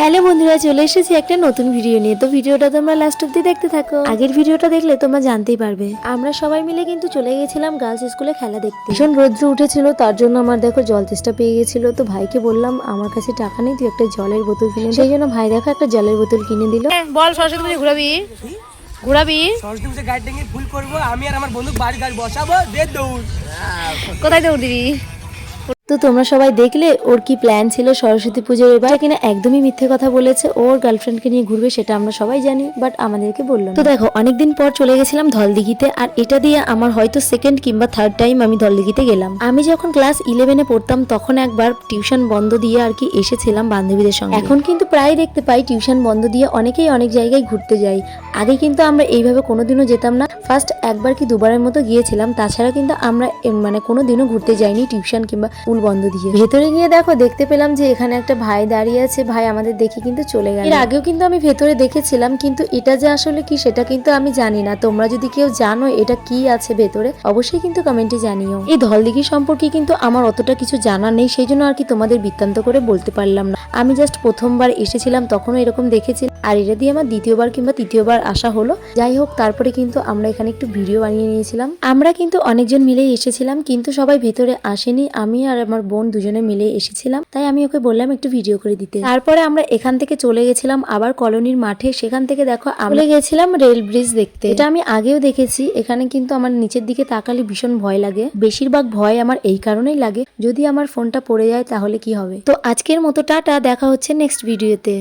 Hello বন্ধুরা, চলে এসেছি একটা নতুন ভিডিও নিয়ে। তো ভিডিওটা তোমরা লাস্ট অব্দি দেখতে থাকো। আগের ভিডিওটা দেখলে তোমরা জানতেই পারবে। আমরা সবাই মিলে কিন্তু চলে গেছিলাম গার্লস স্কুলে খেলা দেখতে। ভীষণ রৌদ্র উঠেছিল, তার জন্য আমার দেখো জল তেষ্টা পেয়ে গেছিল। তো ভাইকে বললাম আমার কাছে টাকা নেই, তুই একটা জলের বোতল কিনে দে। সেই জন্য ভাই দেখো একটা জলের বোতল কিনে দিল। বল সরস্বতী পুজো ঘুরাবি সরস্বতী পুজো গাড়ি টেঙ্গি ফুল করবো আমি আর আমার বন্ধু বাড়ি গাড়ি বসাবো দিয়ে দৌড়। কোথায় দৌড় দিবি? তো তোমরা সবাই দেখলে ওর কি প্ল্যান ছিল সরস্বতী পুজোর। এবার কিনা একদমই মিথ্যে কথা বলেছে। ওর গার্লফ্রেন্ডকে নিয়ে ঘুরবে সেটা আমরা সবাই জানি, বাট আমাদেরকে বললো না। তো দেখো অনেকদিন পর চলে গেছিলাম ধলদিঘিতে, আর এটা দিয়ে আমার হয়তো সেকেন্ড কিংবা থার্ড টাইম আমি ধলদিঘিতে গেলাম। আমি যখন ক্লাস 11-এ পড়তাম তখন একবার টিউশন বন্ধ দিয়ে আর কি এসেছিলাম বান্ধবীদের সঙ্গে। এখন কিন্তু প্রায় দেখতে পাই টিউশন বন্ধ দিয়ে অনেকেই অনেক জায়গায় ঘুরতে যাই। আগে কিন্তু আমরা এইভাবে কোনোদিনও যেতাম না। ফার্স্ট একবার কি দুবারের মতো গিয়েছিলাম, তাছাড়া কিন্তু আমরা মানে কোনোদিনও ঘুরতে যাইনি টিউশন কিংবা স্কুল বন্ধ দিয়ে। ভেতরে গিয়ে দেখো দেখতে পেলাম যে এখানে একটা ভাই দাঁড়িয়ে আছে। ভাই আমাদের দেখে কিন্তু চলে গেল। এর আগেও কিন্তু আমি ভেতরে দেখেছিলাম, কিন্তু এটা যে আসলে কি সেটা কিন্তু আমি জানি না। তোমরা যদি কেউ জানো এটা কি আছে ভেতরে, অবশ্যই কিন্তু কমেন্টে জানিও। এই ধলদিঘি সম্পর্কে কিন্তু আমার অতটা কিছু জানা নেই, সেই জন্য আর কি তোমাদের বৃত্তান্ত করে বলতে পারলাম না। আমি জাস্ট প্রথমবার এসেছিলাম তখনও এরকম দেখেছি, আর এটা দিয়ে আমার দ্বিতীয়বার কিংবা তৃতীয়বার আসা হলো। যাই হোক, তারপরে কিন্তু আমরা এখানে একটু ভিডিও বানিয়ে নিয়েছিলাম। আমরা কিন্তু অনেকজন মিলেই এসেছিলাম, কিন্তু সবাই ভেতরে আসেনি। আমি আর আমার বোন দুজনে মিলে এসেছিলাম, তাই আমি ওকে বললাম একটু ভিডিও করে দিতে। তারপরে আমরা এখান থেকে চলে গেছিলাম আবার কলোনির মাঠে। সেখান থেকে দেখো আমরা গেছিলাম রেল ব্রিজ দেখতে। এটা আমি আগেও দেখেছি। এখানে কিন্তু আমার নিচের দিকে তাকালে ভীষণ ভয় লাগে। বেশিরভাগ ভয় আমার এই কারণেই লাগে, যদি আমার ফোনটা পড়ে যায় তাহলে কি হবে। তো আজকের মতো টাটা, দেখা হচ্ছে নেক্সট ভিডিওতে।